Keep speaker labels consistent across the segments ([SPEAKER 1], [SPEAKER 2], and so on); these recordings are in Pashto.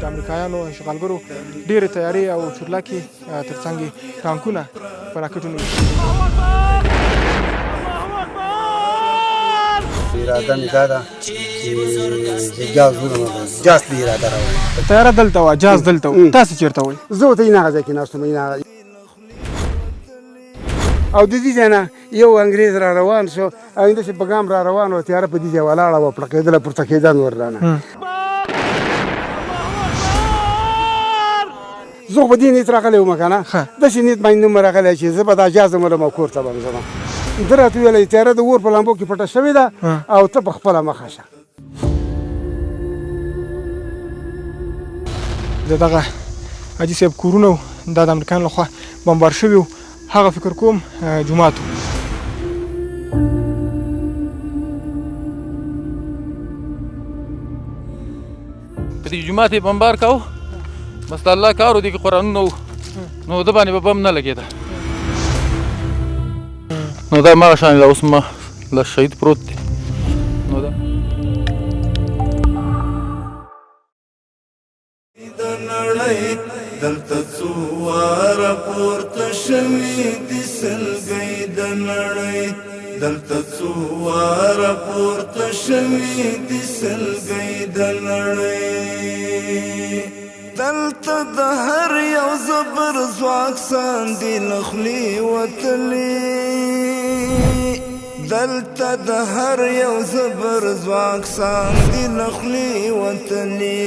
[SPEAKER 1] د امریکایانو اشغالګرو ډېرې تیارې او چورلکې ترڅنګ یې ټانکونه په راکټونو
[SPEAKER 2] اراده مې دا ده چې جاز ونه جاز دې اراده راوړي.
[SPEAKER 1] طیاره دلته وه، جاز دلته و، تاسې چېرته وئ؟
[SPEAKER 2] زه ورته هغه ځای کې ناست وم او د دې ځای نه یو انګریز را روان شو او همداسې په ګام را روان و، تیاره په دې ځای ولاړه وه، پړقېدله پورته کېده نور رانه. زه خو په دې نیت راغلی وم که نه، داسې نیت باندې نه وم راغلی چې زه به دا جاز ومرم او کور ته به م ځم. ده راته وویل تیاره د اور په لامبو کې پټه شوې ده او ته په خپله مخه شه.
[SPEAKER 1] د دغه حاجي صاحب کورونه دا د امریکایانو لخوا بمبار شوي وو، هغه فکر کوم جومات و.
[SPEAKER 3] په دې جومات یې بمبار کاوه، بس د الله کار و، دې کې قرآنونه وو، نو ده باندې به بم نه لګېده. نو دا هماغه شان ده، اوس ما لا شهید پروت دی. نو دا
[SPEAKER 4] دلته څو واره پورته شوي دي سلګۍ د نړۍ، دلته څو واره پورته شوي دي سلګۍ د نړۍ. دلته د هر یو زبر ځواک ساندې له خولې وتلي، دلته د هر یو زبر ځواک ساندې له خولې وتلي،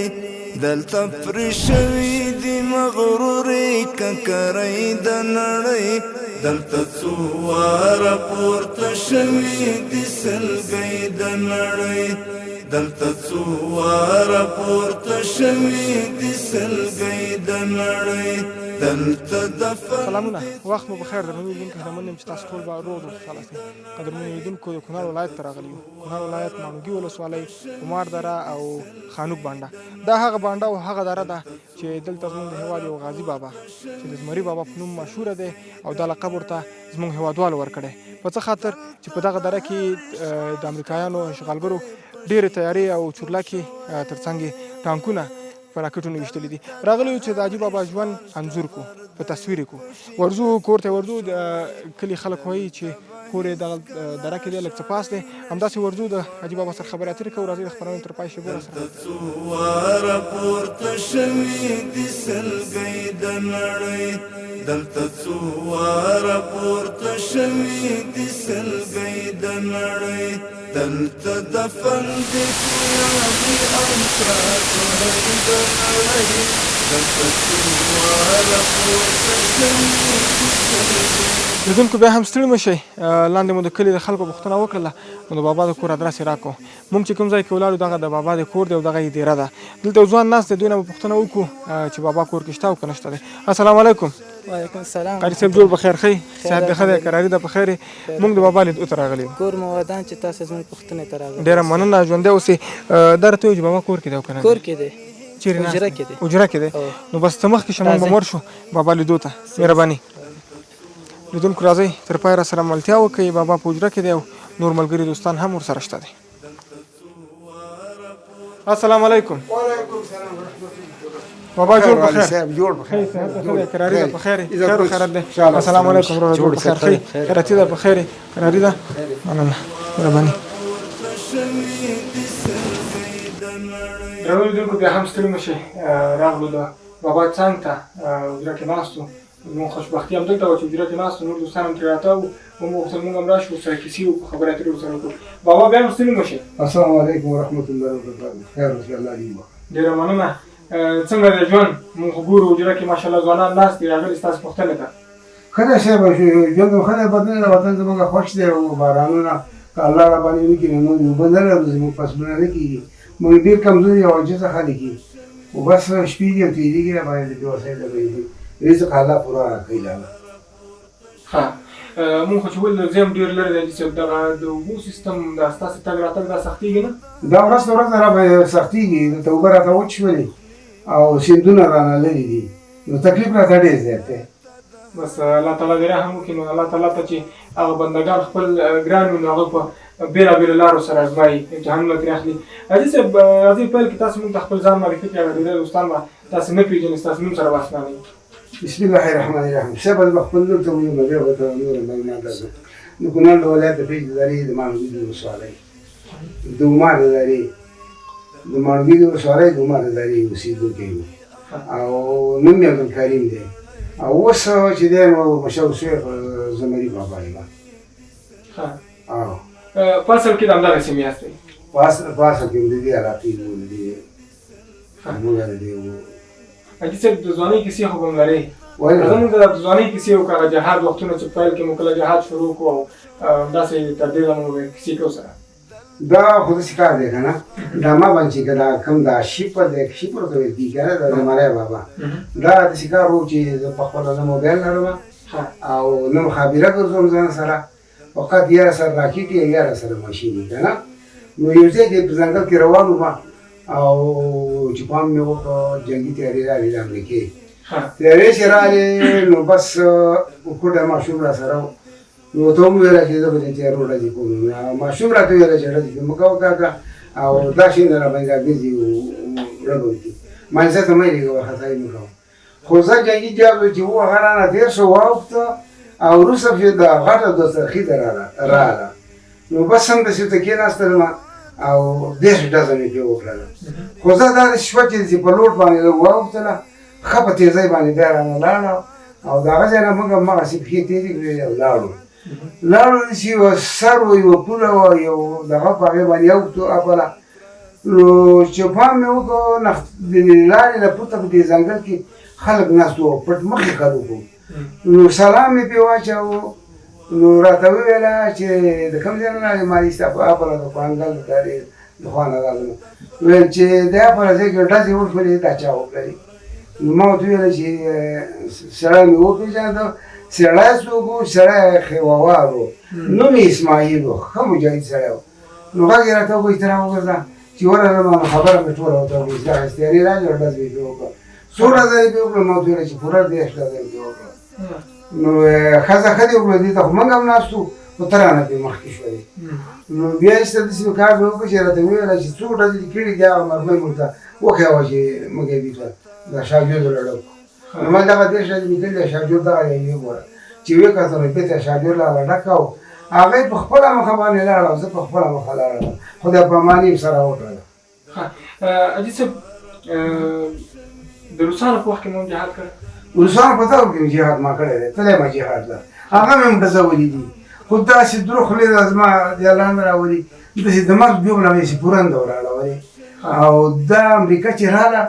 [SPEAKER 4] دلته پرې شوي دي مغرورې ککرۍ د نړۍ، دلته څو واره پورته شوي دي سلګۍ د نړۍ، دلته څو واره پورته شوي دي سلګۍ د نړۍ، دلته د
[SPEAKER 1] سلامونه، وخت مو بخیر درنو لیدونکو، هیله من یم چې تاسو ټول به روغ او خوشحاله اوسئ. قدرمنو لیدونکو، د کونړ ولایت ته راغلي یو. کونړ ولایت ماڼوګي ولسوالۍ، عمار دره او خانوک بانډه. دا هغه بانډه او هغه دره ده چې دلته زموږ د هېواد یو غازي بابا چې د زمري بابا په نوم مشهوره دی او دا لقب ورته زموږ هېوادوالو ورکړی. په څه خاطر چې په دغه دره کې د امریکایانو اشغالګرو ډېرې تیارې او چورلکې ترڅنګ یې ټانکونه په راکټونو ویشتلي دي. راغلی یو چې د حاجي بابا ژوند انځور کو، په تصویر یې کو. ورځو کور ته ورځو، د کلي خلک وایي چې کور یې دغه دره کې دی، لږ څه پاس دی. همداسې ورځو د حاجي بابا سره خبرې اترې کوو. راځئ د خپرونې تر پای شېبو راسره.
[SPEAKER 4] څو واره پورته شوي دي سلګۍ د نړۍ، دلته څو واره پورته شوي دي سلګۍ د نړۍ، دلته دفن دي پیادې او ساتنۍ د نړۍ، دلته څو واره پورته شوي دي سلګۍ.
[SPEAKER 1] لیدونکو بیا هم ستړي مه شئ. لاندې مو د کلي د خلکو پوښتنه وکړله، نو د بابا د کور ادرس یې راکړو. موږ چې کوم ځای کې ولاړو دغه د بابا د کور دی او دغه یې دیره ده. دلته یو ځوان ناست دی، دوی نه به پوښتنه وکړو چې بابا کور کې شته او که نه شته دی. السلام علیکم.
[SPEAKER 5] وعلیکم السلام.
[SPEAKER 1] قاري صاحب جوړ بخیر ښه یې؟ صحت دې ښه دی؟ کراري ده په خیر یې؟ موږ د بابا لیدو ته راغلي یو.
[SPEAKER 5] کور مو ودان چې تاسو زموږ پوښتنې ته راغلئ.
[SPEAKER 1] ډېره مننه، ژوندی اوسې. دا راته وایي چې بابا کور کې دی او که نه؟
[SPEAKER 5] کور کې دی،
[SPEAKER 1] چیرې ناست؟
[SPEAKER 5] حجره کې دی.
[SPEAKER 1] حجره کې دی. نو بس ته مخکې شه، موږ به مړ شو بابا لیدو ته. مهرباني. لیدونکو راځئ تر پای راسره ملتیا وکړئ. بابا په حجره کې دی او نور ملګري دوستان هم ورسره شته دي. السلام علیکم.
[SPEAKER 2] وعلیکم السلام ورحمة الله.
[SPEAKER 1] بابا جوړ بخیر.
[SPEAKER 2] صاحب جوړ بخیر.
[SPEAKER 1] کراري ده په خیر یې؟ خیر و خیرت دی. السلام علیکم ورحمة الله. جوړ بخیر ښه یې؟ خیراتي ده په خیر یې؟ کراري ده. مننه، مهرباني. درنو لیدونکو بیا هم ستړي مه شئ. راغلو د بابا څنګ ته، حجره کې ناست وو. زموږ خوشبختي همدلته وه چې حجره کې ناست وو، نور دوستان هم ترې راته وو. موږ وغوښتل موږ هم راشو، ورسره کیسې وکړو، خبرې اترې ورسره وکړو. بابا بیا هم ستړي مه شئ.
[SPEAKER 2] السلام علیکم ورحمة الله وبرکاته. خیر اوسئ، الله دې وبخښي.
[SPEAKER 1] ډېره مننه. څنګه دی ژوند؟ موږ خو ګورو حجره کې ماشاءالله ځوانان ناست دي، راغلي ستاسو پوښتنې ته.
[SPEAKER 2] ښه دی صاحب، ژوند خو ښه دی، بدن د وطن زموږ خوښ دی او بارانونه که الله راباندې وکړي نو موږ اوبه نه لرو، زموږ فصلونه نه کېږي، موږ ډېر کمزوري او عاجزه خلک یو، خو بس شپې دي او تېرېږي راباندې د بې وسایله دی، رزق الله پوره راکوي لاله.
[SPEAKER 1] ښه، مونږ خو چې ولې ځای هم ډېر لرې دی چې دغه د اوبو سیستم دا ستاسې تګ راتګ دا سختېږي نه؟
[SPEAKER 2] دا ورځ ته ورځ راباندې سختېږي، دلته اوبه راته وچ شولې او سیندونه رانه لرې دي، نو تکلیف راته ډېر زیات دی.
[SPEAKER 1] بس الله تعالی دې رحم وکړي. نو الله تعالی ته چې هغه بندګان خپل ګران وي، نو هغه په بېلابېلو لارو سره ازمایي امتحانونه ترې اخلي. حاجي صاحب راځئ پیل کې تاسو موږ ته خپل ځان معرفي کړئ. هغه ډېری دوستان به تاسو نه پېژني، ستاسو نوم سره واسمانوي.
[SPEAKER 2] بسم الله الرحمن الرحیم. صاحب د خپل نور ته ویل بیا به ته نور معلومات درکړم. د کونړ د ولایت د پېژ ادارې د ماڼوګي د ولسوالۍ د عمر ادارې د ماڼوګي د ولسوالۍ د عمر ادارې اوسېدونکی یم او نوم مې عبدالکریم دی او اوس چې دی نو مشهور شیخ زمري بابا یم.
[SPEAKER 1] په اصل کې د همدغه سیمې یاستئ؟
[SPEAKER 2] په اصل کې د دې علاقې وو د دې موږ د دې وو.
[SPEAKER 1] حاجي صاحب د ځوانۍ کیسې خو به هم لرئ. زموږ د ځوانۍ کیسې وکړه، هغه جهاد وختونه چې پیل کې مو کله جهاد شروع کړو او همداسې تر دې دمه مو کیسې کوو سره.
[SPEAKER 2] دا خو داسې کار دی که نه، ډرامه باندې چې که دا کوم دا شیپر دی، شیپر ته ویل کېږي که نه، د زمری بابا دا داسې کار و چې زه پخپله نه موبایل لرم او نه مخابره ګرځوم ځان سره، فقط یا سره راکټ یا سره ماشین وي که نه. نو یو ځای کې په ځنګل کې روان وم او چې پام مې وکړ جنګي تیارې راغلې د امریکې تیارې چې راغلې نو بس کوټه ماشوم را سره و. نو ته هم ویله چې زه به دې تیارو ډزې کوم. ماشوم راته ویله چې ډزې مه کوه کاکا او دا شیان راباندې راګرځي ړډ وکړي، مانځه ته مه یې لېږه وارخطا یې مه کوه. خو زه جنګي جاب چې و هغه رانه تېر شو واوښته او وروسته چې د غټه دوسترخي ته راغله نو بس همداسې ورته کېناستلم او دېرش ډزه مې پرې وکړله. خو زه دا شپه چې په لوټ باندې واوښتله ښه په تېزۍ باندې بیا رانه لاړه او د هغه ځای نه موږ همغسې پښې تېزې کړې او لاړو چې یوه سر و یوه پوله وه یو دغه په هغې باندې اوښتو اپله. نو چې پام مې وکړو د لارې نه پورته په دې ځنګل کې خلک ناست وو، پټ مخې خلک وو. نو سلام مې پرې واچاوه. نو راته وویله چې د کوم ځای نه راغلې؟ ما دې ستا په اپله د کوهنګل د کارې د خوا نه راغلم. ویل چې د اپله ځای کې ډزې وشولې دا چا وکړلې؟ نو ما ورته وویله چې سړی مې وپېژانده. سړی څوک و؟ سړی خیوهوار و، نوم یې اسماعیل و، ښه مجاهد سړی و. نو غږ یې راته وکړو چې ته راوګرځه چې ورغلم نو خبره مې ټوله ورته وکړه چې دغه تیارې راغلې او ډز مې پرې وکړه. څو ډزه یې پرې وکړه؟ ما ورته ویله چې پوره 10 ډزه یې پرې وکړه. نو ښځه ښه دې وکړه، دې ته خو موږ هم ناست وو خو ته رانه پرې مخکې شولې. نو بیا یې ستا داسې کار مې وکړه چې راته وویله چې څو ډزې دې کړي دي هغه مرمۍ موږ ته وښیوه چې موږ یې دې ته د شاګردو لړو کړو. نو ما دغه 10 ډزې مې کړي د شاګرد دغه یې وګوره چې ویې کتل نو بېرته شاګرد لاړه ډکه و. هغه یې په خپله مخه باندې لاړه او زه په خپله مخه لاړم، خو د پاماني یې سره وکړله.
[SPEAKER 1] حاجي صاحب د روسانو په وخت کې مو جهاد کړی؟
[SPEAKER 2] روسانو په دغه کې جهاد ما کړی دی، تللی ما جهاد له هغه مې هم ډزولي دي، خو داسې درو خولې ده زما د الله نه راولي، داسې د مرګ جوړ نه مې چې پورنده وراړولې. او دا امریکا چې راغله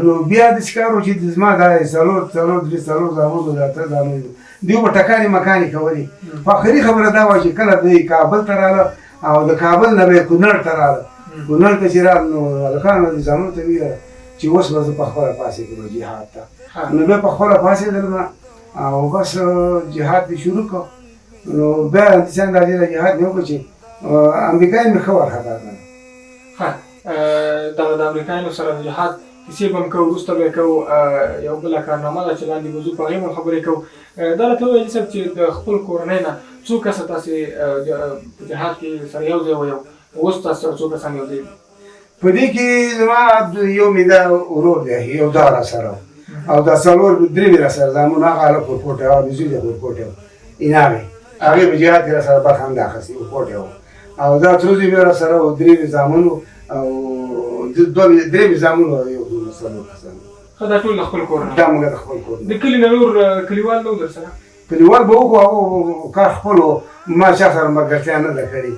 [SPEAKER 2] نو بیا داسې کار و چې زما دا څلور زامنو د اته زامنو دوی به ټکانې مکانې کولې. خو اخري خبره دا وه چې کله دوی کابل ته راغله او د کابل نه به یې کونړ ته راغله. کونړ ته چې راغله نو هلکانو دې زامنو ته ویله چې اوس به زه پخپله پاڅېږم جهاد ته. نو بیا پخپله پاڅېدلم او بس جهاد دې شروع کړ. نو بیا داسې اندازې د جهاد مې وکړو چې امریکایان مې ښه وارخطا کړل.
[SPEAKER 1] دغه د امریکایانو سره د جهاد کیسې به هم کوو، وروسته به یې کوو. یو بله کارنامه ده چې لاندې به ځو په هغې به خبرې کوو. دا راته ووایه صاحب چې د خپل کورنۍ نه څو کسه تاسې په جهاد کې سره یو ځای ویو، اوس تاسو سره څو کسان یو ځای دي؟
[SPEAKER 2] په دې کې زما یو مې دا ورور دی، یو دا را سره او دا څلور درې مې را سره زامن، هغه هلک ورکوټی و، د زوی دی ورکوټی و، انعام هغې په جهاد کې را سره برخه هم ده اخیستې ورکوټی و. او دا تر زوی مې را سره و، درې مې زامن و او درې مې زامن و، یو څلور کسان.
[SPEAKER 1] ښه دا ټول د خپل کور نه؟
[SPEAKER 2] دا موږ د خپل کور نه.
[SPEAKER 1] د کلي نه نور کلیوال نه و در سره؟
[SPEAKER 2] کلیوال به وکړو هغو کار خپل و، ما چا سره ملګرتیا نه ده کړې.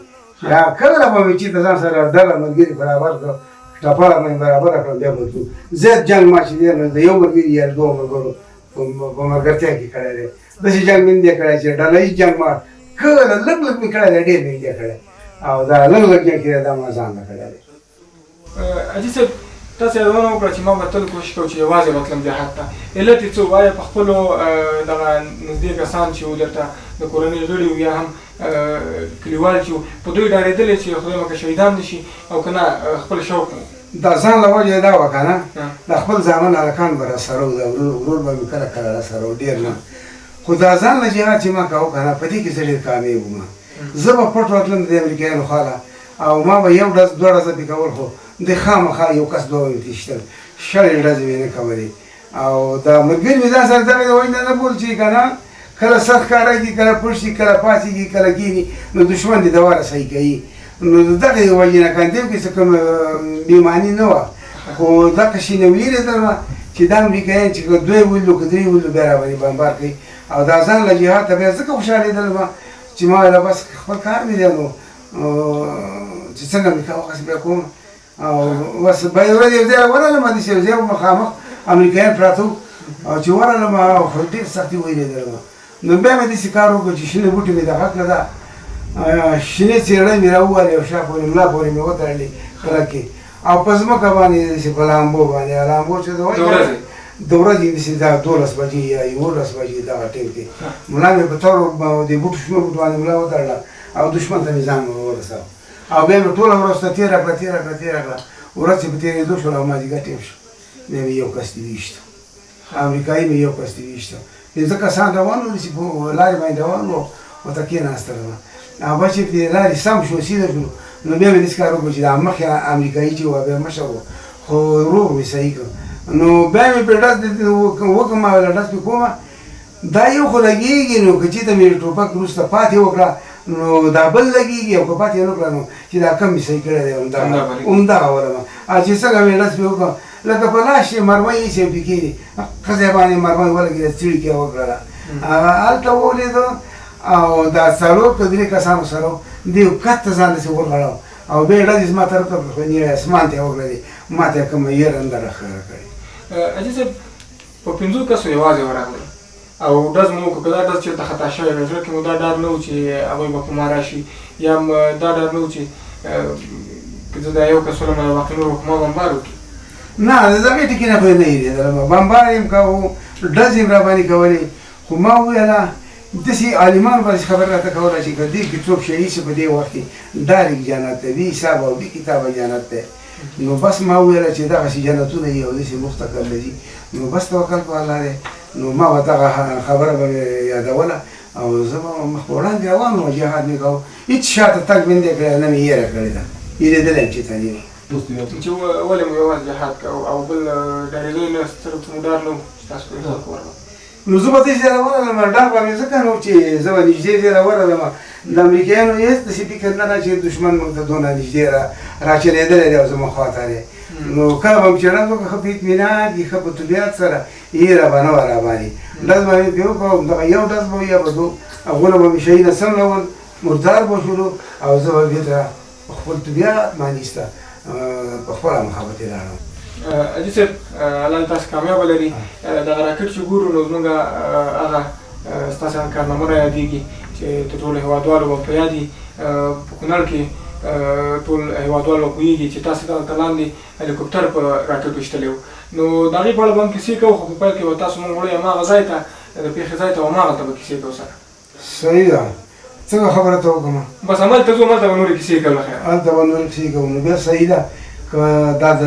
[SPEAKER 2] کله به مې چې د ځان سره ډله ملګري برابر کړه، ټپله مې برابره کړه، بیا به ځو. زیات جنګ ما چې دی نو د یو ملګري یا دوه ملګرو په ملګرتیا کې کړی دی. داسې جنګ مې نه دی کړی چې ډله ییز جنګ ما کله لږ مې کړی دی، ډېر مې نه دی کړی. او دا لږ جنګ چې دی دا ما ځان نه کړی دی.
[SPEAKER 1] حاجي صاحب تاسې یادونه وکړه چې ما به تل کوشش کوم چې یوازې به تلم جهاد ته. علت یې څه و؟ آیا په خپلو دغه نږدې کسان چې وو درته د کورنۍ غړي وو یا هم کلیوال چې وو په دوی ډارېدلې چې خدای مکړه شهیدان نه شي او که نه خپل شوق و؟
[SPEAKER 2] دا ځان له وجې دا وه که نه، د خپل زامن هلکان به راسره وو، ورور به مې کله کله راسره وو، ډېر نه. خو دا ځان له جهاد چې ما کوو که نه په دې کې زه ډېر کامیاب وم. زه به پټ راتلم د امریکایانو خواله او ما به یو ډز دوه ډزه پې کول خو د خامخا یو کس دوه مې تېشتل شلې ډزې مې نه کولې او دا ملګري مې ځان سره دغه وایي نه بول چې که نه کله سر ښکاره کړي کله پټ شي کله پاڅېږي کله کښېني نو دښمن دې دوا رسۍ کوي نو د دغې وجې نه کاندېب کې څه کوم بېماني نه وه خو دغه شي نه ویرېدلم چې دا امریکایان چې که دوی ولو که درې ولو بیا راباندې بمبار کوي او دا ځان له جهاد ته بیا ځکه خوشحالېدلم چې ما ویله بس خپل کار مې دی نو چې څنګه مې کوه هغسې بیا کوم او بس بیا یو ورځ یو ځای ورغلم همداسې یو ځای مخامخ امریکایان پراته وو او چې ورغلم خو ډېر سختي ویرېدلم نو بیا مې داسې کار وکړ چې شنې بوټي مې دغه کړه دا شنې څېړۍ مې راووالې او شا پورې ملا پورې مې وتړلې خلک کې او په ځمکه باندې داسې په لامبو باندې لامبو چې د ورځې د ورځې داسې دا 12 بجې یا 11 بجې دغه ټیم کې ملا مې په تور د بوټو شنو بوټو باندې ملا وتړله او دښمن ته مې ځان ورساو او بیا مې ټوله ورځ ته تېره کړه ورځ چې په تېرېدو شول او مازدیګر ټیم شو بیا مې یو کس دې ویشتو امریکایي مې یو کس دې ویشتو پنځه کسان روان وو چې په لارې باندې روان وو ورته کېناستلم او بیا چې پرې لارې سم شو سیده شو نو بیا مې داسې کار وکړو چې دا مخکې امریکایي چې وه بیا مشر وو خو روغ مې صحیح کړ نو بیا مې پرې ډز وکړم ما ویله ډز پرې کومه دا یو خو لګېږي نو که چېرته مې ټوپک وروسته پاتې وکړه نو دا بل لګېږي او که پاتې نه کړه نو چې دا کم مې صحیح کړی دی همدغه ولمه او چې څنګه مې ډز پرې وکړم لکه په لاس یې مرمۍ ایسې پکې کېږي ښځې باندې مرمۍ ولګېده څړیکې وکړله هلته ولیدو او دا څلور که درې کسانو سره دې کته ځان داسې ورغړاو او بیا یې ډزې زما طرف ته خو نیغې اسمان ته یې وکړلې ما ته یې کومه یېره اندره ښکاره کړې
[SPEAKER 1] حاجي صاحب په 5 کسو یوازې ورغلئ او ډز مو وکړو که دا ډز چېرته خطا شوی وی زړه کې مو دا ډار نه و چې هغوی به په ما راشي یا دا ډار نه و چې که زه دا یو کس ولم واقع نور په ما بمبار وکړي
[SPEAKER 2] نه د دغې ټکي نه خو یې نه هېرېدلم بمبار یې کوو ډز یې راباندې کولې خو ما وویله داسې عالمانو باندې خبره راته کوله چې که دې کې څوک شهید شي په دې وخت کې دا لیک جنت دی دې حساب او دې کتابه جنت دی نو بس ما وویله چې دغسې جنتونه یي او داسې مستقل دي نو بس توکل په الله دی نو ما به دغه خبره به مې یادوله او زه به مخ په وړاندې روان وم جهاد مې کوو هېڅ شاته تګ مې نه دی کړی نه مې یېره کړې ده یېرېدلی یم چېرته نه
[SPEAKER 1] چې ولې مو یوازې جهاد کوو او بل ډارېدلو نه طرف ته مو ډار نه و چې تاسو پرې خلک ورغلو
[SPEAKER 2] نو زه به داسې راورغلم ډار به مې ځکه نه و چې زه به نږدې ځای راورغلم د امریکایانو هېڅ داسې فکر نه ده چې دښمن موږ ته دونه نږدې راچلېدلی دی او زموږ خواته دی نو کله به مې چې ډز وکړه ښه په اطمینان کې ښه په طبیعت سره یېره به نه وه راباندې ډز به مې پرې وکړه همدغه یو ډز به یا به دو هغونه به مې شهیده سملول مردار به شولو او زه به بېرته په خپل طبیعت باندې سته په خپله مخابطې لاړم
[SPEAKER 1] حاجي صاحب الله تاسو کامیابه لري دغه راکټ چې ګورو نو زموږ هغه ستاسې هغه کارنامه را یادېږي چې د ټولو هېوادوالو به په یاد وي په کونړ کې ټول هېوادوال به پوهېږي چې تاسې دلته لاندې هلیکوپټر په راکټ ویشتلی و نو د هغې په اړه به هم کیسې کوو خو په پیل کې به تاسو مونږ وړئ هماغه ځای ته د پېښې ځای ته هماغلته به کیسې کوو سره
[SPEAKER 2] صحیح ده څنګه خبره ته وکړم
[SPEAKER 1] بس هملته ځو هملته به نورې کیسې کوو له خیره
[SPEAKER 2] هلته به نورې کیسې کوو نو بیا صحیح ده که دا د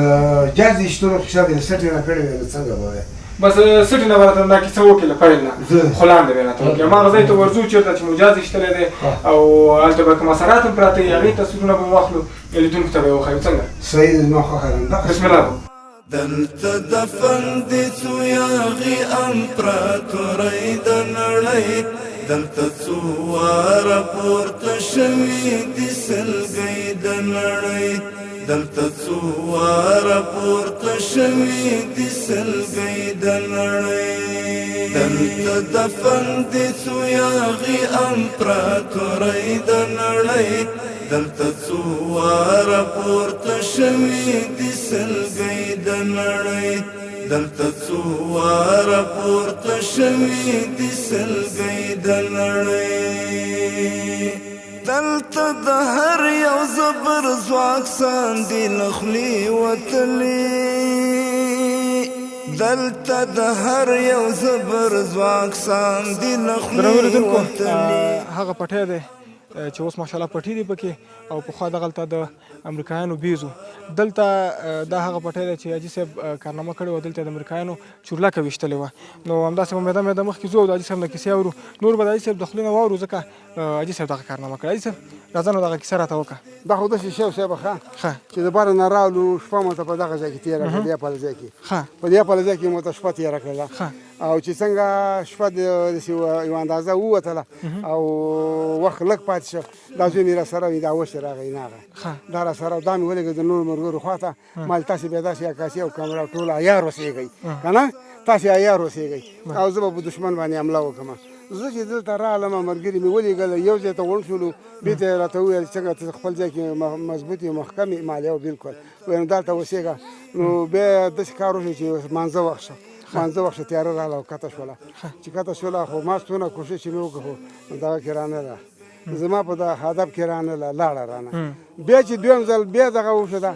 [SPEAKER 2] جاز د ایستلو حساب یې د سټې نه کړی وی نو څنګه به وی
[SPEAKER 1] بس سټې نه به راته دا کیسه وکړي له پیل نه خو لاندې به یې راته وکړي هماغه ځای ته ورځو چېرته چې مو جاز ایستلی دی او هلته به کوم اثرات هم پراته وي هغې تصویرونه به واخلو لیدونکو ته به یې وښیو څنګه
[SPEAKER 2] صحیح ده زما خوښه ده
[SPEAKER 1] بسم الله
[SPEAKER 4] دلته دفن دي څو یاغي امپراتورۍ د نړۍ دلته څو واره پورته شوي دي سلګۍ د نړۍ دلته څو واره پورته شوي دي سلګۍ د نړۍ دلته دفن دي څو یاغي امپراتورۍ د نړۍ دلته څو واره پورته شوي دي سلګۍ د نړۍ دلته څو واره پورته شوي دي سلګۍ د نړۍ دلته د هر یو زبر ځواک ساندې له خولې وتلي دلته د هر یو زبر ځواک ساندې له خولې وتلي
[SPEAKER 1] هغه پټی دی چې اوس ماشاءالله پټي دي پکې او پخوا دغلته د امریکایانو بیز و. دلته دا هغه پټی دی چې حاجي صاحب کارنامه کړې وه، دلته د امریکایانو چورلکه ویشتلې وه. نو همداسې به میده میده مخکې ځو او د حاجي صاحب نه کیسې اورو. نور به د حاجي صاحب د خولې نه واورو ځکه حاجي صاحب دغه کارنامه کړې. حاجي صاحب راځه نو دغه کیسه راته وکړه.
[SPEAKER 2] دا خو داسې شی صاحب ښه
[SPEAKER 1] ښه
[SPEAKER 2] چې د باره نه راغلو شپه مو ته په دغه ځای کې تېره کړه، دې پله ځای کې
[SPEAKER 1] ښه
[SPEAKER 2] په دې پله ځای کې مو ته شپه تېره کړله.
[SPEAKER 1] ښه
[SPEAKER 2] او چې څنګه شپه داسې یوه اندازه ووتله او وخت لږ پاتې شو، دا زوی مې را سره وي، دا اوس راغی ناغه
[SPEAKER 1] ښه
[SPEAKER 2] دا را سره دا مې ولېږه د نورو ملګرو خواته، ما ویل تاسې بیا داسې عکاسي او کامره ټول عیار اوسېږئ که نه، تاسې عیار اوسېږئ او زه به په دښمن باندې حمله وکړم. زه چې دلته راغلم ملګري مې ولېږل، یو ځای ته غونډ شولو، بېرته یې راته وویل څنګه ته خپل ځای کې مضبوط یې محکم یې مالې او بلکل ویل دلته اوسېږه. نو بیا داسې کار وشو چې مانځه وخت شو، مانځه وخت شو، تیاره راغله او کته شوله. چې کته شوله خو ما څونه کوشش چې مې وکړ خو دغه کې رانغله، زما په دغه هدف کې رانغله، لاړه رانه. بیا چې دویم ځل بیا دغه وشوه،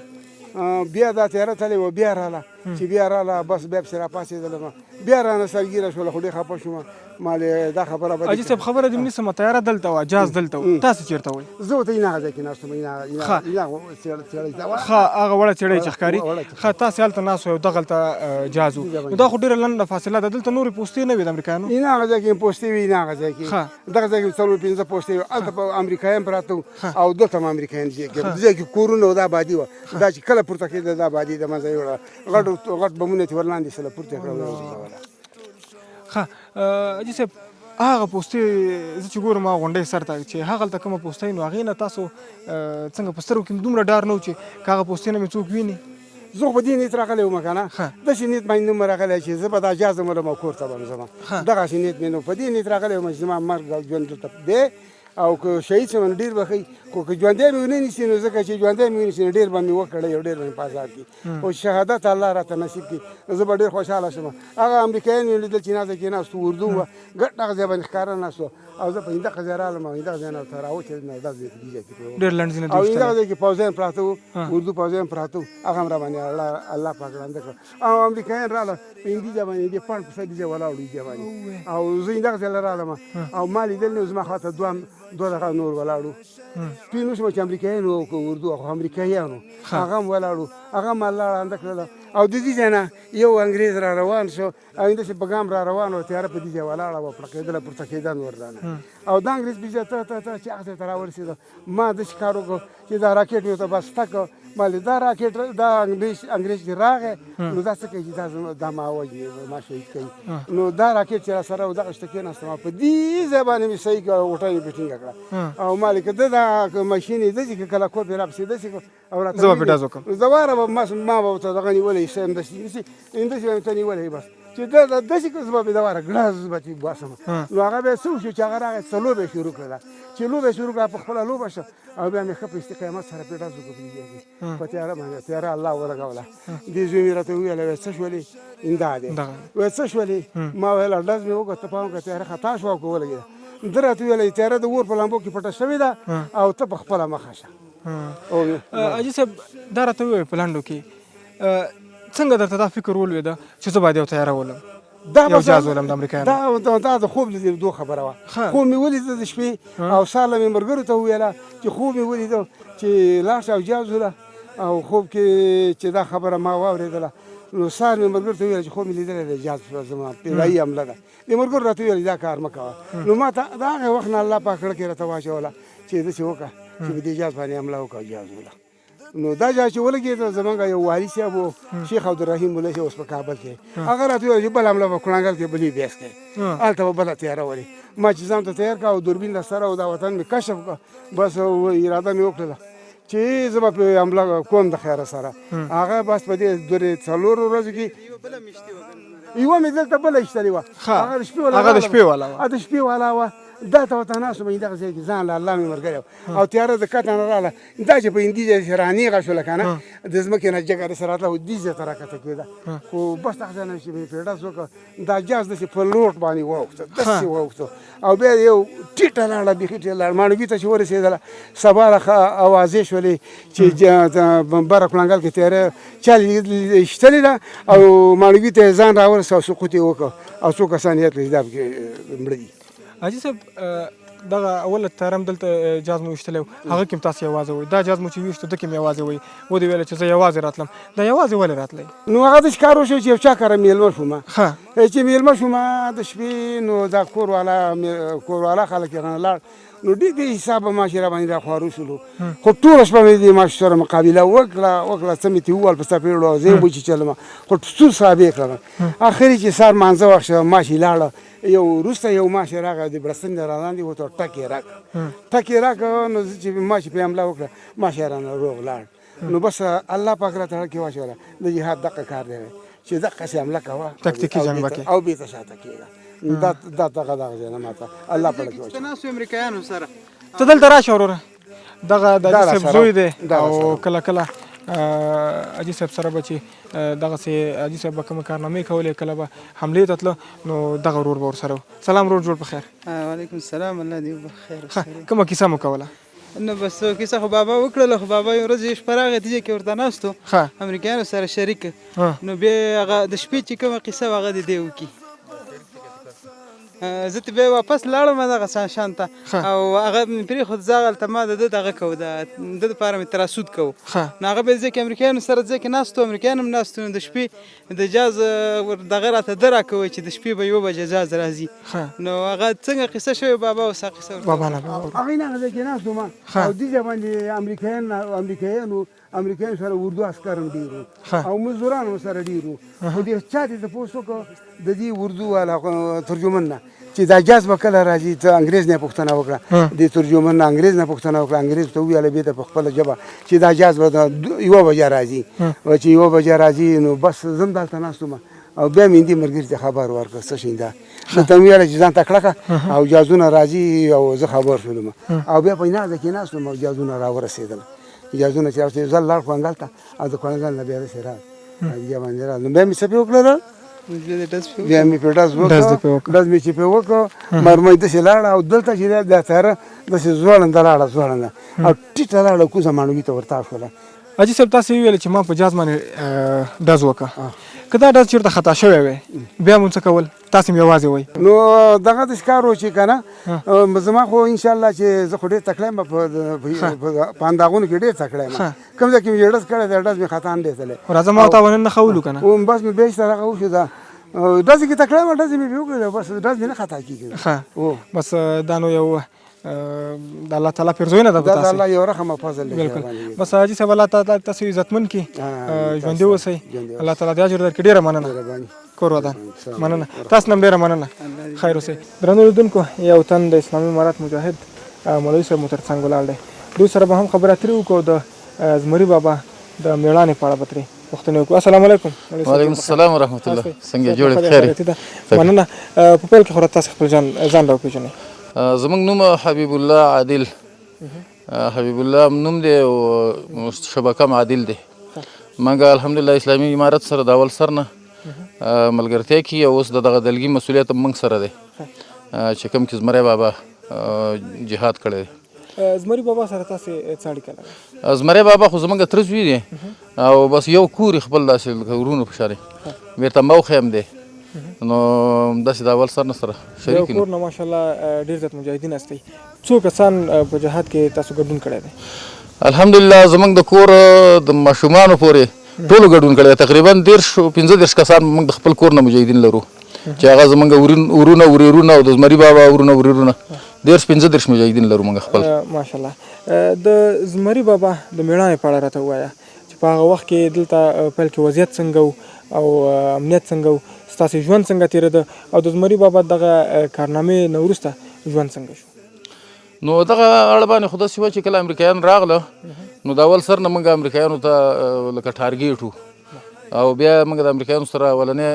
[SPEAKER 2] بیا دا تیاره تللې وه، بیا راغله. چې بیا راغله بس بیا پسې راپاڅېدلم، بیا رانه سرګیره شوله، خو ډېر خفه شوم. مالې دا خبره به
[SPEAKER 1] حاجي صاحب خبره دې ونیسمه، تیاره دلته وه، جاز دلته و، تاسې چېرته وئ؟
[SPEAKER 2] زه ورته هغه ځای کې ناست وم،
[SPEAKER 1] ښه هغه وړه څېړۍ چې ښکاري. ښه تاسې هلته ناست وئ او دغلته جاز و. نو دا خو ډېره لنډه فاصله ده، دلته نورې پوستې نه وې د امریکایانو؟
[SPEAKER 2] هغه ځای کې پوستې وي، هغه ځای کې دغه ځای کې 4-5 پوستې وي، هلته په امریکایان پراته وو او دلته هم امریکایان ځای کې کورونه و، دا بادي وه، دا چې کله پورته کېده دا بادي د منځه یې وړه، غټ بمونه چې ورلاندې سله پورته کړه.
[SPEAKER 1] ښه حاجي صاحب هغه پوستې زه چې ګورم هغه غونډۍ سر ته چې هغلته کومه پوستۍ نو هغې نه تاسو څنګه په سترګو کې دومره ډار نه و چې که هغه پوستې نه مې څوک ویني؟
[SPEAKER 2] زه خو په دې نیت راغلی وم که نه، داسې نیت باندې نه وم راغلی چې زه به دا جاز ولم او کور ته به م ځم، دغسې نیت مې نه و. په دې نیت راغلی وم چې زما مرګ او ژوند دلته دی او که شهید شم نو ډېر به ښه، خو که ژوندی مې ونه نیسي نو ځکه چې ژوندی مې ونیسي نو ډېر به مې وکړی او ډېر به مې په عذاب کړي، خو شهادت الله راته نصیب کړي زه به ډېر خوشحاله شم. هغه امریکایان مې لیدل چې ناسته کې ناست وو، اردو وه، ګډ هغه ځای باندې ښکاره ناست وو او زه په همدغه ځای راغلم او همدغه ځای نه ورته راوچېدم او دغه ځای کې دې ځای کې
[SPEAKER 1] ډېر لنډ ځینې
[SPEAKER 2] او همدغه ځای کې پوځیان پراته وو، اردو پوځیان پراته وو، هغه هم را باندې الله پاک رانده کړ او امریکایان راغله په همدې ځای باندې دې پاڼ په سر دې ځای ولاړ وو دې ځای باندې او زه همدغه ځای له راغلم او ما لیدل نو زما خواته دوه دغه نور ولاړو، سپین اوسمه چې امریکایان وو که اردو خو امریکایان وو، هغه هم ولاړ وو، هغه هم الله رانده کړله او د دې ځای نه یو انګریز را روان شو او همداسې په ګام را روان و، تیاره په دې ځای ولاړه وه، پړقېدله پورته کېده نور رانه او دا انګریز بېځای ته چې هغه ځای ته راورسېده، ما داسې کار وکړ چې دا راکټ مې ورته بس تک ما ویل دا راکټ دا انګریز چې راغی نو دا څه کوي چې دا ما وژني ما شهید کوي، نو دا راکټ چې را سره و دغه شته کېناستم په دې ځای باندې مې صحیح کړه، غوټه مې پې ټینګه کړه او ما ویل که ده دا ماشین یې داسې که کله کور پې راپسې داسې کړ او راته
[SPEAKER 1] زه به پې ډز وکړم،
[SPEAKER 2] زه واره به ما به ورته دغه نیولی ښه همداسې همداسې به مې ته نیولی بس چې دا داسې کړ زه به د واره ګړز به چې باسم نو هغه بیا څه وشو چې هغه راغی څه لوبه یې شروع کړله چې لوبه یې شروع کړه په خپله لوبه شوه او بیا مې ښه په استقامت سره پرې ډز وکړو په دې ځای کې په تیاره باندې تیاره الله ولګوله. دې زوی مې راته وویل ویل څه شولې دا دی ویل څه شولې ما ویل ډز مې وکړ ته پام وکړه تیاره خطا شوه او که ولګېده ده راته ویل تیاره د اور په لامبو کې پټه شوې ده او ته په خپله مخه شه.
[SPEAKER 1] حاجي صاحب دا راته ووایه په لنډو کې څنګه درته دا فکر ولوېده چې زه باید یو تیاره ولم یو جاز ولم د امریکایانو؟
[SPEAKER 2] دا د خوب لیدو خبره وه، خوب مې ولیده د شپې او سهار له مې ملګرو ته وویله چې خوب مې ولیده چې لاړ شه او جاز وله او خوب کې چې دا خبره ما واورېدله نو سهار مې ملګرو ته وویل چې خوب مې لیدلی دی جاز زما پیدایي حمله ده، دې ملګرو راته وویل دا کار مه کوه نو ما ته د هغې وخت نه الله پاک کړه کې راته واچوله چې داسې وکړه چې په دې جاز باندې حمله وکړه جاز وله نو دا جاز چې ولګېد زمونږ یو والي صاحب و شیخ عبدالرحیم مولی صاحب اوس په کابل کې هغه راته وویل چې بل حمله به کړنګل کې بلې بیس کوي هلته به بله تیاره ولې ما چې ځان ته تیار کړه او دوربین را سره او دا وطن مې کشف کړه بس اراده مې وکړله چې زه به پرې حمله کوم د خیره سره هغه بس په دې 4 ورځو کې یوه مې دلته بله ایشتلې وه هغه د شپې والا وه دا ته ورته ناست وم دغه ځای کې ځان له الله مې ملګری او تیاره د کټه نه راغله دا چې په هندي ځای رانیغه شوله که نه د ځمکې نه جګه داسې راتله او دې ځای ته راکښته کېده خو بس دغه ځای نه چې مې پرې ډز وکړه دا جاز داسې په لوټ باندې واوښته داسې واوښته او بیا یو ټیټه لاړه بیخي ټیټه لاړه ماڼوګي ته چې ورسېدله سبا له اوازې شولې چې بره کړنګل کې تیاره چا ایشتلې ده او ماڼوګي ته یې ځان راورسه او سقوط یې وکړ او څو کسان یې تلجداب کې مړه دي.
[SPEAKER 1] حاجي صاحب دغه اوله تیاره م دلته جاز مو ویشتلی و هغه کې م تاسو یوازې وئ دا جاز مو چې ویشتو ده کې م یوازې وئ ودې ویله چې زه یوازې راتلم دا یوازې ولې راتلی
[SPEAKER 2] نو هغه داسې کار وشو چې یو چا کره میلمه شوم
[SPEAKER 1] ښه
[SPEAKER 2] چې میلمه شوم د شپې نو دا کوروالا خلک یې رانه لاړ نو ډېر بې حسابه ماشې را باندې راخوارو شولو خو ټوله شپه مې د ماشې سره مقابله وکړه څه مې ترې وویل په ستا پرېږدو او زه یې بوچې چلم خو څو صحابې کړم اخر چې سهار مانځه وخت شو ماشې لاړه یو وروسته یو ماشې راغی د بړستن نه رالاندې ورته ټک یې راکړه ټک یې راکړه نو زه چې ماشې پرې حمله وکړه ماشې رانه روغ لاړ نو بس الله پاک راته هغه کې واچوله د جهاد دغه کار دی چې دقسې حمله کوه
[SPEAKER 1] تکتیکي جنګ به کوې
[SPEAKER 2] او بېرته شاته کېږه دا دغه ځای نه ماته الله پاک کې واچوله
[SPEAKER 5] ناست امریکایانو سره
[SPEAKER 1] ته دلته راشه وروره دغه د حاجي صاحب زوی دی او کله کله حاجي صاحب سره به چې دغسې حاجي صاحب به کومې کارنامې کولې کله به حملې ته تله نو دغه ورور به ورسره و سلام ورور جوړ په خیر
[SPEAKER 5] وعلیکم السلام الله دې بخیر
[SPEAKER 1] کومه کیسه مو کوله
[SPEAKER 5] نو بس کیسه خو بابا وکړله خو بابا یو ورځ شپه راغی تیجه کې ورته ناست و
[SPEAKER 1] ښه
[SPEAKER 5] امریکایانو سره شریک نو بیا هغه د شپې چې کومه کیسه وه هغه دې دی وکړي زه ته بیا واپس لاړم دغه شان ته او هغه مې پرېښود زه هغلته ما د ده دغه کوو د ده دپاره مې تراسود کوو نو هغه بیا ځای کې امریکایانو سره ځای کې ناست و امریکایان هم ناست نو د شپې د جاز دغه راته ده راکوی چې د شپې به 1 بجې جاز راځي نو هغه څنګه قصه شوې بابا اوس هغه قصه
[SPEAKER 1] بابا نه
[SPEAKER 2] هغې نه هغه ځای کې ناست وم او دې ځای باندې امریکایانو سره اردو عسکر هم ډېر وو او مزدوران هم سره ډېر وو خو دې چا دې تپوس وکړه د دې اردو والا ترجمن نه چې دا جاز به کله راځي ته انګرېز نه یې پوښتنه وکړه دې ترجمن نه انګرېز نه پوښتنه وکړه انګرېز ته وویله بېرته په خپله ژبه چې دا جاز به 1 بجه راځي چې 1 بجه راځي نو بس زه هم دلته ناست وم او بیا مې دې ملګري ته خبر ورکړه څه شي ده نو ته مې ویله چې ځان ته کړه او جازونه راځي او زه خبر شولم او بیا په نازه کې ناست وم او جازونه راورسېدل جازونه چې راوستې زه لاړ کوړنګل ته او د کوړنګل نه بیا داسې راغی بیا باندې راغلم بیا مې څه پې وکړله بیا مې پې ډز وکړه ډز مې چې پې وکړه مرمۍ داسې لاړه او دلته چې دا تیاره داسې ځوړنده لاړه او ټیټه لاړه کوزه ماڼوګي ته ورتاو شوله
[SPEAKER 1] حاجي صاحب تاسو ویل چې ما په جاز باندې ډز وکړه که دا ډز چېرته خطا شوی وی بیا مو څه کول تاسو هم یوازې وئ
[SPEAKER 2] نو دغه داسې کار و چې که نه زما خو انشاءالله چې زه خو ډېر تکړه یم په انداغونو کې ډېر تکړه یم کوم ځای کې مې ډز کړی دی ډز مې خطا نه دی تللی
[SPEAKER 1] راځه ما ورته ونن نښه ولو که نه
[SPEAKER 2] بس مې بیا چې هغه وشو دا ډز کې تکړه یم ډز مې وکړی بس ډز مې نه خطا کېږي
[SPEAKER 1] بس دا نو یو د الله تعالی پیرزوینه ده
[SPEAKER 2] دا د الله یو رحم او فضل دی
[SPEAKER 1] بالکل بس حاجي صاحب الله تعالی تاسو عزتمن کړي ژوندي اوسئ الله تعالی دې اجر درکړي ډېره مننه کور ودان مننه تاسو هم ډېره مننه خیر اوسئ درنو لیدونکو یو تن د اسلامي امارت مجاهد مولوي صاحب مو تر څنګ ولاړ دی دوی سره به هم خبرې اترې وکړو د زمري بابا د میړانې په اړه به ترې پوښتنې وکړو السلام علیکم
[SPEAKER 3] وعلیکم السلام ورحمت الله څنګه جوړ خیر
[SPEAKER 1] مننه په پیل کې خو تاسو خپل ځان راوپېژنئ
[SPEAKER 3] زمونږ نوم حبیب الله عادل حبیب الله نوم دی او شبکه م عادل دی موږ الحمدلله اسلامي امارت سره د اول سر نه ملګرتیا کې او اوس د دغه دلګي مسؤلیت هم موږ سره دی چې کوم کې زمری بابا جهاد کړی دی
[SPEAKER 1] زمري بابا سره تاسو څه اړیکه لرئ
[SPEAKER 3] زمری بابا خو زمونږ تره زوی دی او بس یو کور خپل داسې ورونو په شان بیرته موخه هم دی نو داسې د اول سر نه سره شریک
[SPEAKER 1] یو کور نه ماشاءالله ډېر زیات مجاهدین هستئ څو کسان په جهاد کې تاسو ګډون کړی دی
[SPEAKER 3] الحمدلله زمونږ د کور د ماشومانو پورې ټولو ګډون کړی تقریبا 15 کسان موږ د خپل کور نه مجاهدین لرو چې هغه زمونږ ورونه وریرونه او د زمري بابا ورونه وریرونه 15 مجاهدین لرو موږ خپل
[SPEAKER 1] ماشاءالله د زمري بابا د میړانې په اړه راته ووایه چې په هغه وخت کې دلته پیل کې وضعیت څنګه و او امنیت څنګه و ستاسې ژوند څنګه تېرېده او د زمري بابا دغه کارنامې نه وروسته ژوند څنګه شو
[SPEAKER 3] نو دغه اړه باندې خو داسې وه چې کله امریکایان راغله نو د اول سر نه موږ امریکایانو ته لکه ټارګېټ وو او بیا موږ د امریکایانو سره اولنی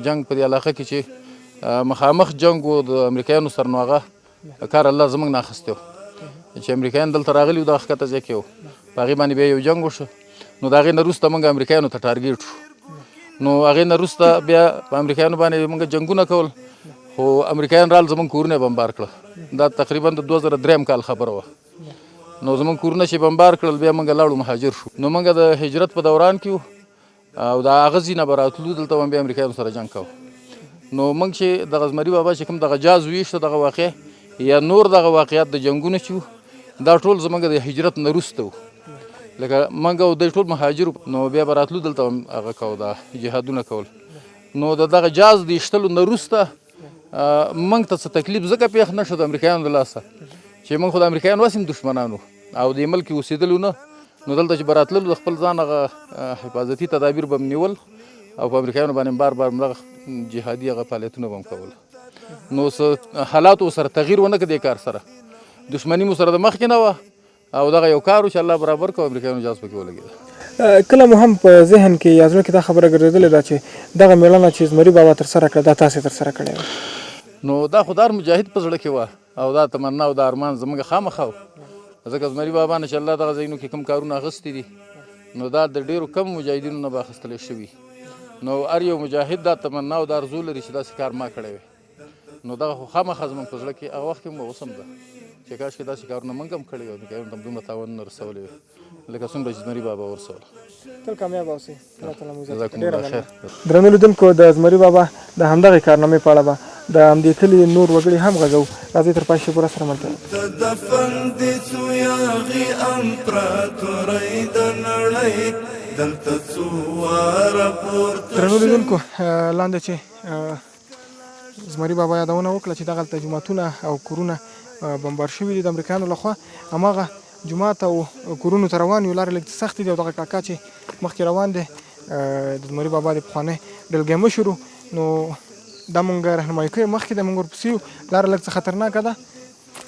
[SPEAKER 3] جنګ په دې علاقه کې چې مخامخ جنګ و د امریکایانو سره نو هغه کار الله زموږ نه اخیستی و چې امریکایان دلته راغلي وو دغه ښکته ځای کې و په هغې باندې بیا یو جنګ وشو نو د هغې نه وروسته موږ امریکایانو ته ټارګېټ شو نو هغې نه وروسته بیا په امریکایانو باندې موږ جنګونه کول خو امریکایان رال زموږ کورونه یې بمبار کړه دا تقریبا د 2003 کال خبره وه نو زموږ کورونه چې بمبار کړل بیا موږ لاړو مهاجر شو نو موږ د هجرت په دوران کې او د هغه ځای نه به راتلو دلته به بیا امریکایانو سره جنګ کوو نو موږ چې دغه زمري بابا چې کوم دغه جاز ویشته دغه واقع یا نور دغه واقعیات د جنګونه چې وو دا ټول زموږ د هجرت نه وروسته وو لکه موږ او دوی ټول مهاجر نو بیا به راتلو دلته هم هغه کوو دا جهادونه کول نو د دغه جاز د ایشتلو نه وروسته موږ ته څه تکلیف ځکه پېښ نه شو د امریکایانو د لاسه چې موږ خو د امریکایانو وس هم دښمنان وو او دې ملک کې اوسېدلو نه نو دلته چې به راتللو د خپل ځان هغه حفاظتي تدابیر به م نیول او په امریکایانو باندې بار بار دغه جهادي هغه فعالیتونه به م کول نو څه حالاتو سره تغییر ونه کړ دې کار سره دښمني مو سره د مخکې نه وه او دغه یو کار و چې الله برابر کړو امریکایانو جاز پکې ولګېده
[SPEAKER 1] کله مو هم په ذهن کې یا زړه کې دا خبره ګرځېدلې ده چې دغه مېړانه چې زمري بابا ترسره کړه دا تاسې ترسره کړې وه
[SPEAKER 3] نو دا خو د هر مجاهد په زړه کې وه او دا تمنا او دا ارمان زموږ خامخا و ځکه زمري بابا نه چې الله دغه ځایونو کې کوم کارونه اخیستي دي نو دا د ډېرو کم مجاهدینو نه به اخیستلی شوي نو هر یو مجاهد دا تمنا او دا ارزو لري چې داسې کار ما کړی وی نو دغه خو خامخا زموږ په زړه کې هغه وخت کې هم اوس هم ده چې کاشکې داسې کارونه موږ هم کړي وو امریکایانو ته هم دومره تاوان نه رسولی وي لکه څومره چې زمري بابا ورسول
[SPEAKER 1] تل کامیاب اوسئ الله تعالی مو عزت
[SPEAKER 3] جزاکم
[SPEAKER 1] کړي.
[SPEAKER 3] الله خیر.
[SPEAKER 1] درنو لیدونکو د زمري بابا د همدغې کارنامې په اړه به د همدې کلي نور وګړي هم غږو راځئ تر پای پوره سره ملګري
[SPEAKER 4] تدفن دي څو یاغي امپراتورۍ د نړۍ دلته څو واره پورته
[SPEAKER 1] درنو لیدونکو لاندې چې زمري بابا یادونه وکړه چې دغلته جوماتونه او کورونه بمبار شوي دي د امریکایانو لخوا هماغه جومات او کورونو ته روان یو لارې لږ سختې دي او دغه کاکا چې مخکې روان دی د زمري بابا د پخوانی ډلګی مشر نو دا مونږ رهنمایي کوي مخکې د مونږ ورپسې یو لاره لږ څه خطرناکه ده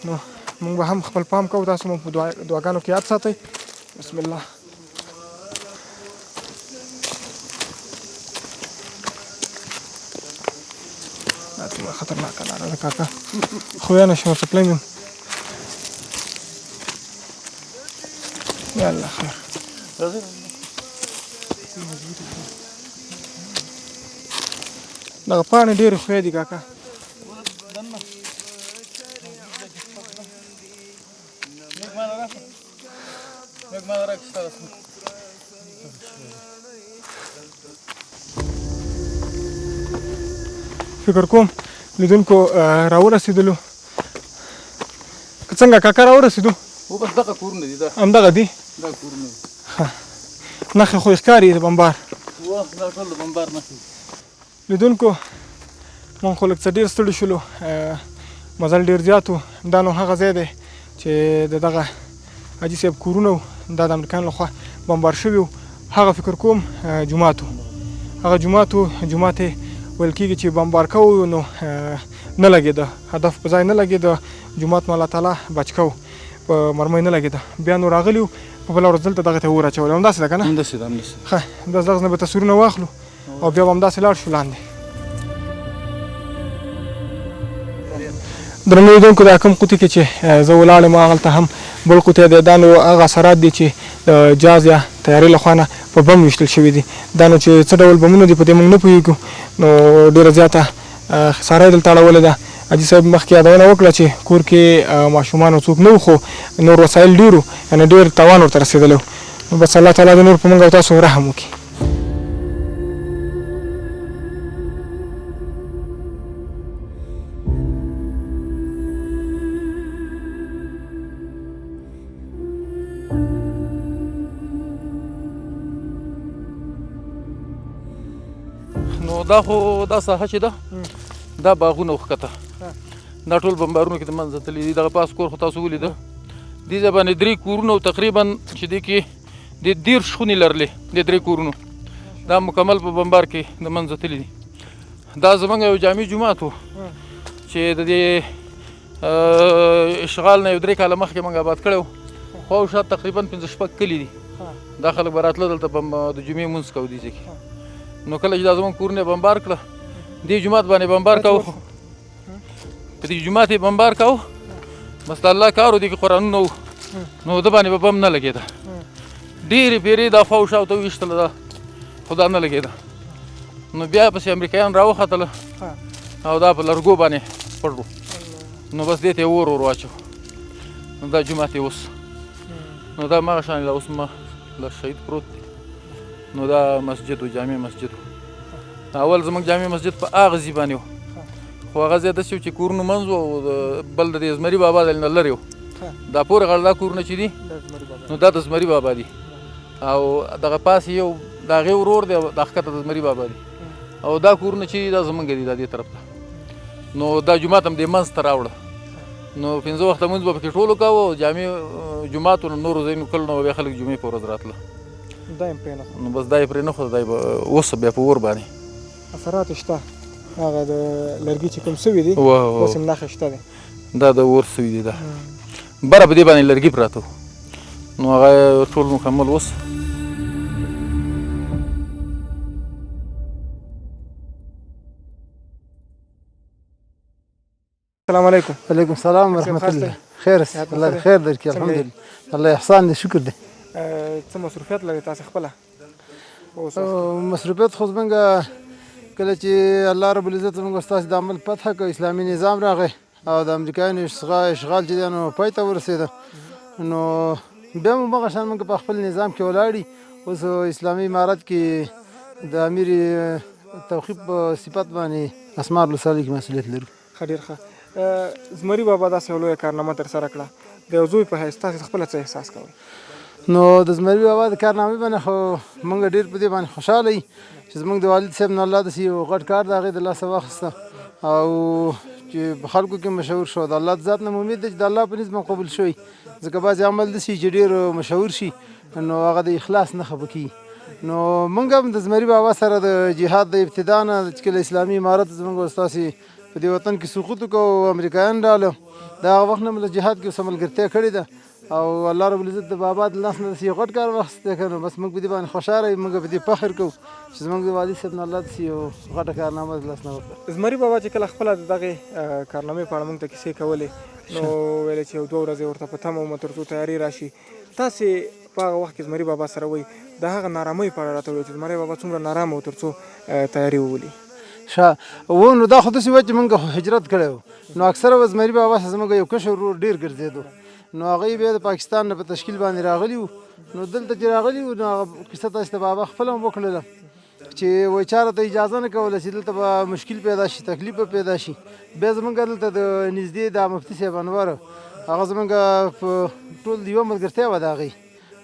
[SPEAKER 1] نو مونږ به هم خپل پام کوو تاسو مو په دعاګانو کې یاد ساتئ بسم الله دا څومره خطرناکه لاره ده کاکا خو یا نشم ورته یم یا الله خیر دغه پاڼې ډېرې ښوی دي کاکا فکر کوم لیدونکو راورسېدلو که څنګه کاکا راورسېدو
[SPEAKER 3] و بس دغه کورونه دي دا
[SPEAKER 1] همدغه دي
[SPEAKER 3] دا کورونه دي
[SPEAKER 1] نښې خو یې ښکاري د بمبار
[SPEAKER 3] دا ټول د بمبار نښې
[SPEAKER 1] لیدونکو مونږ خو لږ څه ډېر ستړي شولو مزل ډېر زیات و دا نو هغه ځای دی چې د دغه حاجي صاحب کورونه و دا د امریکایانو لخوا بمبار شوي و هغه فکر کوم جومات و هغه جومات و جومات یې ویل کېږي چې بمبار کوو نو نه لګېده هدف په ځای نه لګېده جومات مو الله تعالی بچ کوو په مرمۍ نه لګېده بیا نو راغلي وو په بله ورځ دلته دغه ته اور اچولی همداسې ده که نه
[SPEAKER 3] همداسې ده همداسې
[SPEAKER 1] ښه همداسې دغسې نه به تصویرونه واخلو او بیا به همداسې لاړ شو لاندې درنو لیدونکو دا کوم قوطي کې چې زه ولاړ یم هغلته هم بل قوطی دی دا نو هغه اثرات دي چې د جاز یا تیارې لخوا نه په بم ویشتل شوي دي دا نو چې څه ډول بمونه دي په دې موږ نه پوهېږو نو ډېره زیاته خساره یې دلته اړولې ده حاجي صاحب مخکې یادونه وکړه چې کور کې ماشومان او څوک نه و خو نور وسایل ډېر وو یعنې ډېر تاوان ورته رسېدلی و نو بس الله تعالی د نور په موږ او تاسو رحم وکړي
[SPEAKER 3] نو دا خو دا ساحه چې ده دا باغونه وښکته دا ټول بمبارونو کې د منځه تللي دي دغه پاس کور خو تاسو ولیده دې ځای باندې 3 کورونه تقریبا چې دې کې د 10 خونې لرلې د 3 کورونو دا مکمل په بمبار کې د منځه تللي دي دا زموږ یو جامع جومات و چې د دې اشغال نه یو 3 کاله مخکې موږ آباد کړی و خواوشا تقریبا 5-6 کلي دي دا خلک به راتله دلته د جمعې لمونځ کوو دې ځای کې نو کله چې دا زموږ کورونه بمبار کړه دې جومات باندې بمبار کوو په دې جومات یې بمبار کوو بس د الله کار و دې کې قرآنونه وو نو ده باندې به بم نه لګېده ډېرې پیرې دا خوا و شا ورته وویشتله ده خو دا نه لګېده نو بیا پسې امریکایان راوختله او دا په لرګو باندې پټ و نو بس دې ته یې اور واچو نو دا جومات یې اوس نو دا مغه شان دا اوس له شهید پروت دی نو دا مسجد و جامع مسجد و اول زموږ جامع مسجد په هغه ځای باندې و خو هغه ځای داسې و چې کورونه منځ و او بل د دې زمري بابا د نه لرې و دا پورې غاړه دا کورونه چې دي نو دا د زمري بابا دي او دغه پاس یو د هغې ورور دی دا ښکته د زمري بابا دي او دا کورونه چې دا زمونږ دي دا دې طرف ته نو دا جومات هم دې منځ ته راوړه نو 5 وخته مونځ به پکې ټولو کوو او جامع جومات و نو نورو ځایونو کله نو بیا خلک جمعې په ورځ راتله
[SPEAKER 1] دا یې پرېنښود
[SPEAKER 3] نو بس دا یې پرېنښوده دا به اوس بیا په اور باندې
[SPEAKER 1] اثرات شته هغه د لرګي چې کوم سوي دي
[SPEAKER 3] واه
[SPEAKER 1] اوس هم نښې شته دی
[SPEAKER 3] دا د اور سوي دي دا بره په دې باندې لرګي پراته نو هغه ټول مکمل اوس
[SPEAKER 1] السلام علیکم.
[SPEAKER 6] وعلیکم السلام ورحمۃ الله. خیر است الله خیر درکړي الحمدلله الله احسان دې شکر دې.
[SPEAKER 1] څه مصروفیت لري تاسو خپله؟
[SPEAKER 6] مصروفیت خو زمونږ کله چې الله رب العزت زمونږ ستاسو د عمل فتح کړ اسلامي نظام راغی او د امریکایانو اشغال چې دی نو پای ته ورسېده نو بیا مو هغه شان موږ په خپل نظام کې ولاړي اوس اسلامي امارت کې د امیر توقیف په صفت باندې اسماء الله صالح کې مسؤلیت لرو.
[SPEAKER 1] ښه ډېر ښه. زمري بابا داسې یو لویه کارنامه ترسره کړه د یو زوی په حیث تاسې خپله څه احساس کوئ؟
[SPEAKER 6] نو د زمري بابا د کارنامې باندې خو موږ ډېر په دې باندې خوشحاله یو چې زموږ د والد صاحب نه الله داسې یو غټ کار د هغې د لاسه واخیسته او چې په خلکو کې مشهور شو د الله د ذات نه امید ده چې د الله په نسبت قبول شوی ځکه بعضې عمل داسې چې ډېر مشهور شي نو هغه د اخلاص نښه به کېږي نو موږ هم د زمري بابا سره د جهاد د ابتدا نه چې کله اسلامي امارت زموږ ستاسې په دې وطن کې سقوط وکړو او امریکایان راغله د هغه وخت نه مو له جهاد کې اوس ملګرتیا کړې ده او الله رب العزت د بابا د لاس نه داسې یو غټ کار واخیستی که نو بس موږ په دې باندې خوشحاله یو موږ په دې فخر کوو چې زموږ د والد صاحب نه الله داسې یو غټه کارنامه د لاس نه وکړه.
[SPEAKER 1] زمري بابا چې کله خپله د دغې کارنامې په اړه موږ ته کیسې کولې نو ویلې چې یو 2 ورځې ورته په تمه ومه تر څو تیاري راشي تاسې په هغه وخت کې زمري بابا سره وایي د هغه نارامۍ په اړه راته ووایي چې زمري بابا څومره نارامه و تر څو تیاري وولي.
[SPEAKER 6] و نو دا خو داسې وه چې موږ هجرت کړی و نو اکثره به زمري بابا سره زموږ یو کشر ورور ډېر ګرځېدو نو هغوی بیا د پاکستان نه په تشکیل باندې راغلي وو نو دلته چې راغلي وو نو هغه کیسه تاسې د بابا خپله هم وکړله چې وایي چا راته اجازه نه کوله چې دلته به مشکل پیدا شي تکلیف به پیدا شي بیا زموږ دلته د نږدې د مفتي صاحب انور هغه زموږ په ټول یوه ملګرتیا وه د هغې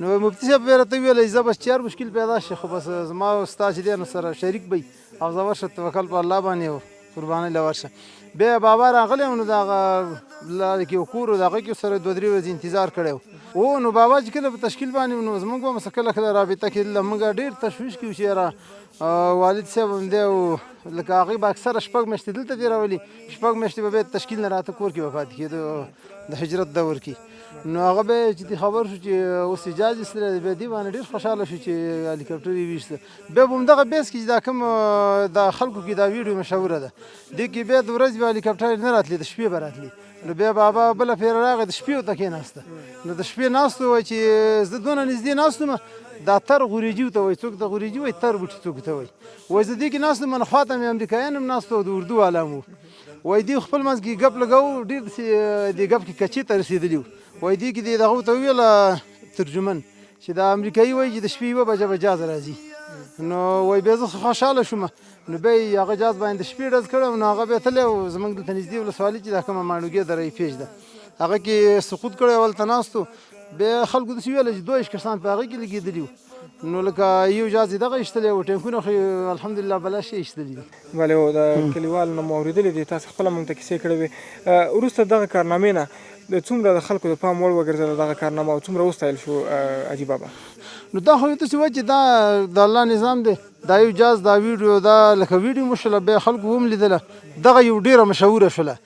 [SPEAKER 6] نو مفتي صاحب بیا راته وویله زه بس چار مشکل پیدا شي خو بس زما او ستا چې دی نو سره شریک به او زه ورشه توکل په الله باندې و قربانۍ له ورشه بیا بابا راغلی نو د هغه لارې کې یو کور و د هغه کې سره 2-3 ورځې انتظار کړی و نو بابا چې کله په تشکیل باندې نو زموږ به مسه کله کله رابطه کېدله موږ ډېر تشویش کړو چې یاره والد صاحب هم دی او لکه هغوی به اکثره 6 میاشتې دلته تېرولي 6 میاشتې به بیا تشکیل نه راته کور کې به پاتې کېدو د هجرت دور کې نو هغه به چې خبر شو چې اوس اجازه ایستلی دی بیا دې باندې ډېر خوشحاله شو چې هلیکاپټر یې ویشته بیا به همدغه بیس کې چې دا کوم د خلکو کې دا ویډیو مشهوره ده دې کې بیا د ورځې به هلیکاپټر نه راتلی د شپې به راتلی نو بیا بابا بله پېره راغی د شپې ورته کېناسته نو د شپې ناست وای چې زه دونه نږدې ناست وم دا تر غوریجي ورته وایي څوک د غوریجي وایي تر بوټي څوک ته وایي وایي زه دې کې ناست وم خوا ته مې امریکایان هم ناست وو د اردو عالم وو وایي دوی خپل منځ کې ګپ لګوو ډېر دې ګپ کې کچې ته رسېدلي وو وایي دې کې دې دغه ورته وویله ترجمن چې د امریکایي وایي چې د شپې 1 بجه به جاز راځي نو وایي بیا زه خوشحاله شوم نو بیا یې هغه جاز باندې د شپې ډز کړی نو هغه بیا تللی و زموږ دلته نږدې ولسوالي چې دا کومه ماڼوګۍ دره پیج ده هغه کې سقوط کړی و هلته ناست و بیا خلکو داسې ویله چې 2 کسان په هغې کې لګېدلي وو نو لکه یو جاز یې دغه ایستلی و ټینکونه خو الحمدلله بلا شی ایستلي دي
[SPEAKER 1] بلې و د کلیوالو نه مو اورېدلې دي تاسې خپله موږ ته کیسې کړې وې وروسته دغه کارنامې نه د څومره د خلکو د پام وړ وګرځېده دغه کارنامه او څومره وستایل شو حاجي بابا
[SPEAKER 6] نو دا خو داسې وه چې دا د الله نظام دی دا یو جاز دا ویډیو دا لکه ویډیو مو شوله بیا خلکو هم لیدله دغه یو ډېره مشهوره شوله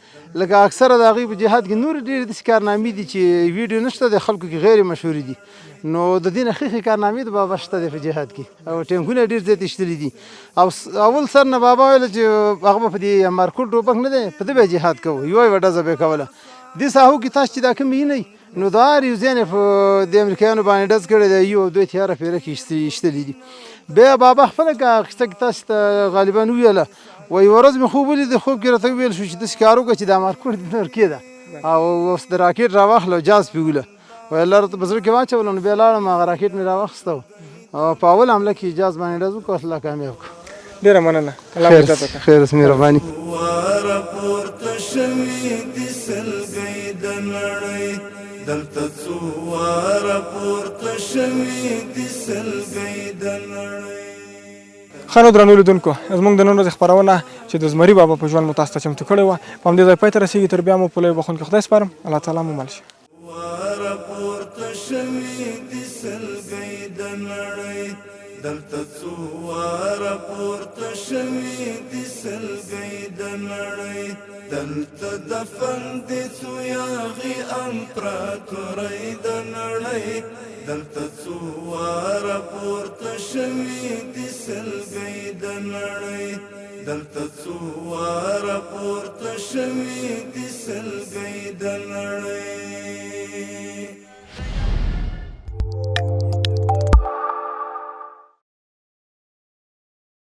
[SPEAKER 6] لکه اکثره د هغوی په جهاد کې نورې ډېرې داسې کارنامې دي چې ویډیو نشته د خلکو کې غیر مشهورې دي نو د دې نه ښې کارنامې د بابا شته دی په جهاد کې او ټینکونه ډېر زیات ایستلي دي او اول سر نه بابا ویله چې هغه به په دې مارکول ټوپک نه دی په ده به یې جهاد کوو یوه ډزه به یې کوله دې ساحو کې تاسو چې دا کوم وینئ نو د هر یو ځای نه په د امریکایانو باندې ډز کړی دی یو او 2 تیاره پیره کې ایستلي دي بیا بابا خپله قصه کې تاسو ته غالبا وویله وایي ورځ مې خوب ولید خوب کې راته وویل شو چې داسې کار وکړه چې دا مارکول دې نرکې ده او اوس د راکېټ راواخله او جاز پې وله وایي الله راته په زړه کې واچوله نو بیا لاړم هغه راکېټ مې راواخیسته او په اول حمله کې جاز باندې ډز وکړو الله کامیاب کړو
[SPEAKER 1] ډېره مننه الله مو عزت وکړه
[SPEAKER 6] خیر اوس مهرباني
[SPEAKER 4] واره پورته شوي دي سلګۍ د نړۍ دلته څو واره پورته شوي دي سلګۍ د نړۍ.
[SPEAKER 1] ښه نو درنو لیدونکو زموږ د نن ورځې خپرونه چې د زمري بابا په ژوند مو تاسو ته چمتو کړې وه په همدې ځای پای ته رسېږي. تر بیا مو په لوی بخښونکي خدای سپارم. الله تعالی مو مل شي.
[SPEAKER 4] واره پورته شوي دي سلګۍ د نړۍ دلته څو واره پورته شوي دي سلګۍ د نړۍ دلته دفن دي څو یاغي امپراتورۍ د نړۍ دلته څو واره پورته شوي دي سلګۍ د نړۍ دلته څو واره پورته شوي دي سلګۍ د نړۍ.